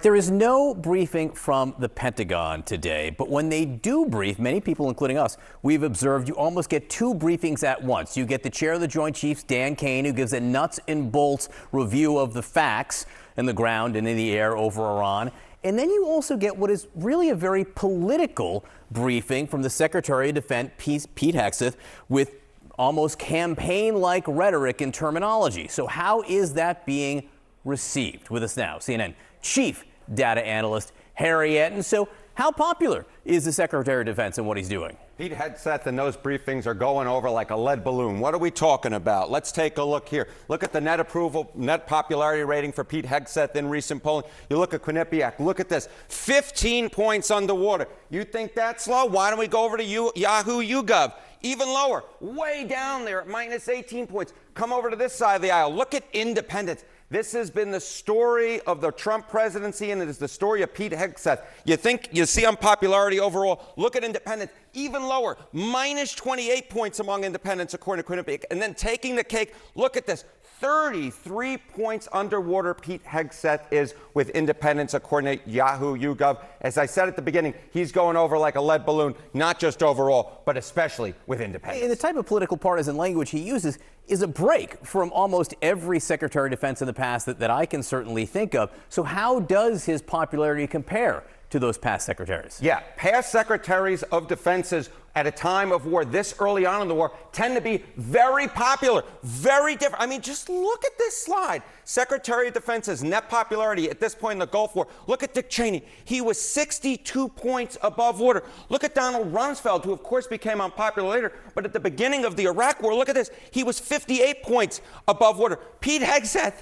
There is no briefing from the Pentagon today, but when they do brief, many people, including us, we've observed you almost get two briefings at once. You get the chair of the Joint Chiefs, Dan Kane, who gives a nuts and bolts review of the facts in the ground and in the air over Iran. And then you also get what is really a very political briefing from the Secretary of Defense, Pete Hegseth, with almost campaign-like rhetoric and terminology. So how is that being received? With us now, CNN Chief Data Analyst Harry Enten. So how popular is the Secretary of Defense and what he's doing? Pete Hegseth and those briefings are going over like a lead balloon. What are we talking about? Let's take a look here. Look at the net popularity rating for Pete Hegseth in recent polling. You look at Quinnipiac. Look at this. 15 points underwater. You think that's low? Why don't we go over to Yahoo YouGov? Even lower. Way down there at minus 18 points. Come over to this side of the aisle. Look at independents. This has been the story of the Trump presidency, and it is the story of Pete Hegseth. You see unpopularity overall. Look at independents, even lower, minus 28 points among independents, according to Quinnipiac. And then taking the cake, look at this. 33 points underwater Pete Hegseth is with independents, according to Yahoo YouGov. As I said at the beginning, he's going over like a lead balloon, not just overall, but especially with independents. And the type of political partisan language he uses is a break from almost every Secretary of Defense in the past that I can certainly think of. So how does his popularity compare to those past secretaries? Yeah, past secretaries of defenses at a time of war, this early on in the war, tend to be very popular, very different. I mean, just look at this slide. Secretary of Defense's net popularity at this point in the Gulf War. Look at Dick Cheney. He was 62 points above water. Look at Donald Rumsfeld, who of course became unpopular later, but at the beginning of the Iraq War, look at this. He was 58 points above water. Pete Hegseth,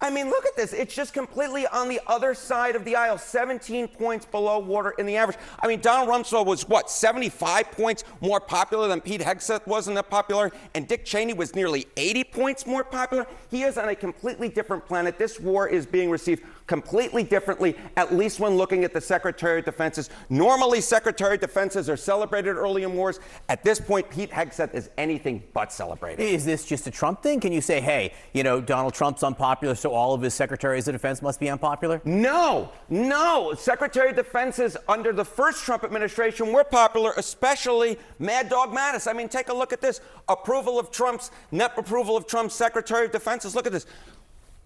I mean, look at this. It's just completely on the other side of the aisle, 17 points below water in the average. I mean, Donald Rumsfeld was, 75 points more popular than Pete Hegseth was in that popularity? And Dick Cheney was nearly 80 points more popular? He is on a completely different planet. This war is being received completely differently, at least when looking at the Secretary of Defenses. Normally, Secretary of Defenses are celebrated early in wars. At this point, Pete Hegseth is anything but celebrated. Is this just a Trump thing? Can you say, hey, Donald Trump's unpopular, so all of his secretaries of defense must be unpopular? No. Secretary of Defenses under the first Trump administration were popular, especially Mad Dog Mattis. I mean, take a look at this. Net approval of Trump's Secretary of Defenses. Look at this.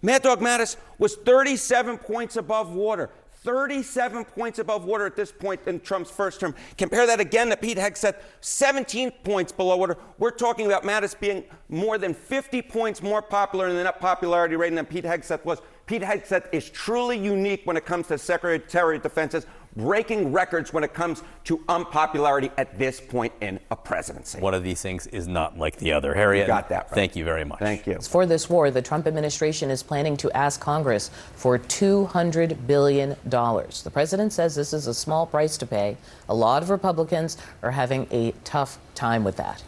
Mad Dog Mattis was 37 points above water. 37 points above water at this point in Trump's first term. Compare that again to Pete Hegseth, 17 points below water. We're talking about Mattis being more than 50 points more popular in the net popularity rating than Pete Hegseth was. Pete Hegseth is truly unique when it comes to Secretary of Defense's breaking records when it comes to unpopularity at this point in a presidency. One of these things is not like the other. Harry, you got that right. Thank you very much. Thank you. For this war, the Trump administration is planning to ask Congress for $200 billion. The president says this is a small price to pay. A lot of Republicans are having a tough time with that.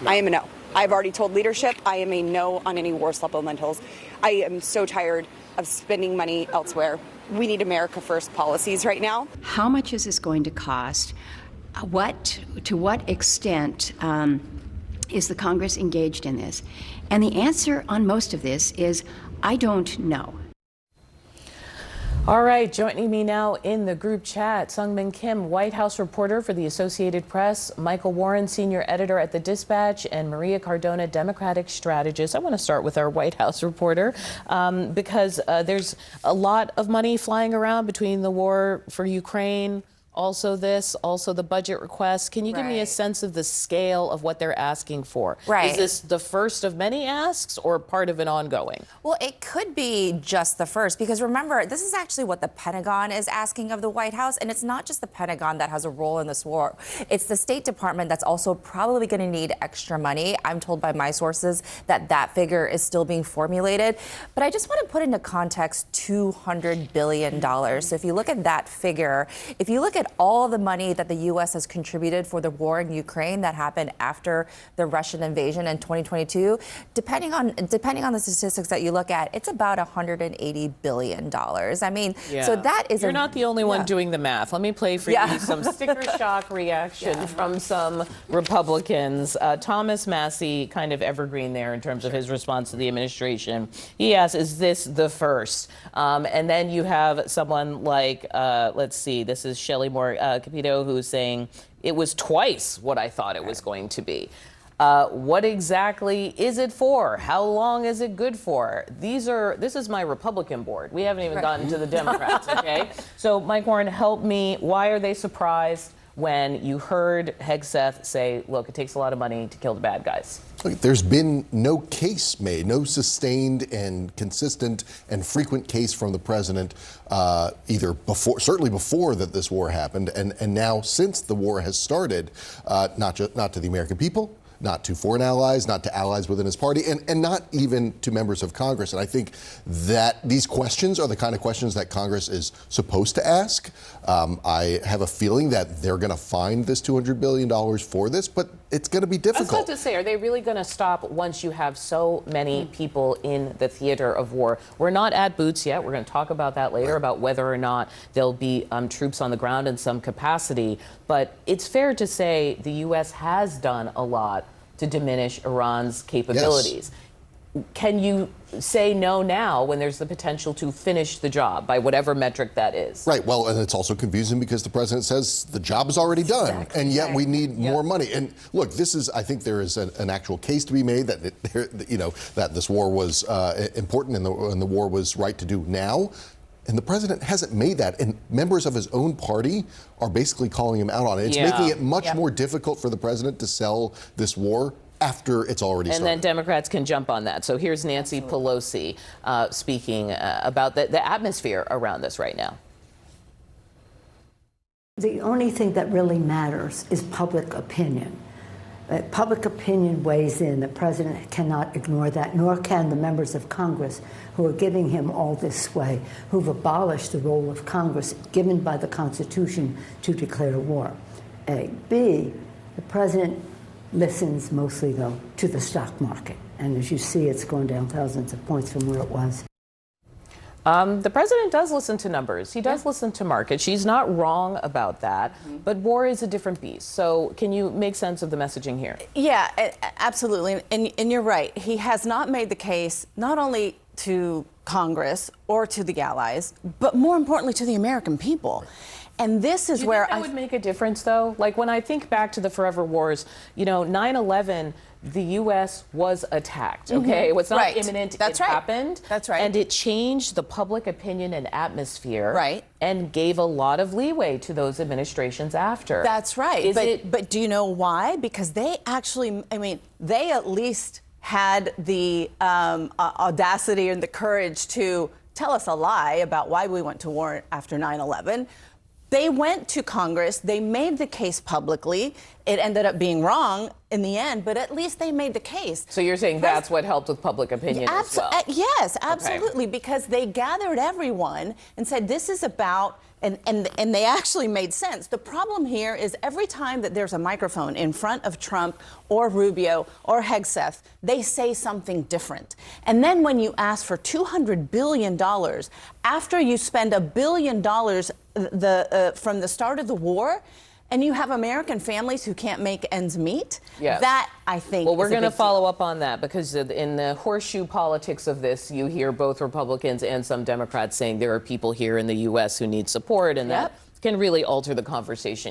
I am a no. I've already told leadership I am a no on any war supplementals. I am so tired of spending money elsewhere. We need America First policies right now. How much is this going to cost? To what extent is the Congress engaged in this? And the answer on most of this is, I don't know. All right, joining me now in the group chat, Sungmin Kim, White House reporter for the Associated Press, Michael Warren, senior editor at The Dispatch, and Maria Cardona, Democratic strategist. I want to start with our White House reporter because there's a lot of money flying around between the war for Ukraine, also the budget request. Can you give me a sense of the scale of what they're asking for? Right. Is this the first of many asks or part of an ongoing? Well, it could be just the first, because remember, this is actually what the Pentagon is asking of the White House. And it's not just the Pentagon that has a role in this war. It's the State Department that's also probably going to need extra money. I'm told by my sources that figure is still being formulated. But I just want to put into context $200 billion. So if you look at that figure, if you look at at all the money that the U.S. has contributed for the war in Ukraine that happened after the Russian invasion in 2022, depending on the statistics that you look at, it's about $180 billion. I mean, so that is You're not the only one doing the math. Let me play for you some sticker shock reaction from some Republicans. Thomas Massey, kind of evergreen there in terms of his response to the administration. He asks, is this the first? And then you have someone like, let's see, this is Shelley Moore Capito, who's saying, it was twice what I thought it was going to be. What exactly is it for? How long is it good for? This is my Republican board. We haven't even gotten to the Democrats, okay? So, Mike Warren, help me. Why are they surprised when you heard Hegseth say, look, it takes a lot of money to kill the bad guys? Look, there's been no case made, no sustained and consistent and frequent case from the president, either before, certainly before that this war happened, and now since the war has started, not to the American people, not to foreign allies, not to allies within his party, and not even to members of Congress. And I think that these questions are the kind of questions that Congress is supposed to ask. I have a feeling that they're going to find this $200 billion for this, but it's going to be difficult. I was about to say, are they really going to stop once you have so many people in the theater of war? We're not at boots yet. We're going to talk about that later, about whether or not there'll be troops on the ground in some capacity. But it's fair to say the U.S. has done a lot to diminish Iran's capabilities. Yes. Can you say no now when there's the potential to finish the job by whatever metric that is? Right. Well, and it's also confusing because the president says the job is already done, exactly. And yet we need more money. And look, I think there is an actual case to be made that that this war was important and the war was right to do now. And the president hasn't made that. And members of his own party are basically calling him out on it. It's making it much more difficult for the president to sell this war after it's already started. And then Democrats can jump on that. So here's Nancy Pelosi speaking about the atmosphere around this right now. The only thing that really matters is public opinion. Public opinion weighs in. The president cannot ignore that, nor can the members of Congress who are giving him all this sway, who've abolished the role of Congress given by the Constitution to declare war. A. B, the president listens mostly, though, to the stock market. And as you see, it's going down thousands of points from where it was. The president does listen to numbers. He does listen to markets. She's not wrong about that. But war is a different beast. So can you make sense of the messaging here? Yeah, absolutely. And you're right. He has not made the case not only to Congress or to the allies, but more importantly to the American people. And this is where I would make a difference, though. Like when I think back to the forever wars, 9/11, the U.S. was attacked. Okay, it was not imminent. It happened. That's right. And it changed the public opinion and atmosphere. Right. And gave a lot of leeway to those administrations after. That's right. But do you know why? Because they actually, they at least had the audacity and the courage to tell us a lie about why we went to war after 9/11. They went to Congress. They made the case publicly. It ended up being wrong in the end, but at least they made the case. So you're saying that's what helped with public opinion as well? Yes, absolutely, because they gathered everyone and said this is about, and they actually made sense. The problem here is every time that there's a microphone in front of Trump or Rubio or Hegseth, they say something different. And then when you ask for $200 billion, after you spend $1 billion from the start of the war, and you have American families who can't make ends meet, that, I think, well, we're going to follow up on that because in the horseshoe politics of this, you hear both Republicans and some Democrats saying there are people here in the U.S. who need support, and that can really alter the conversation.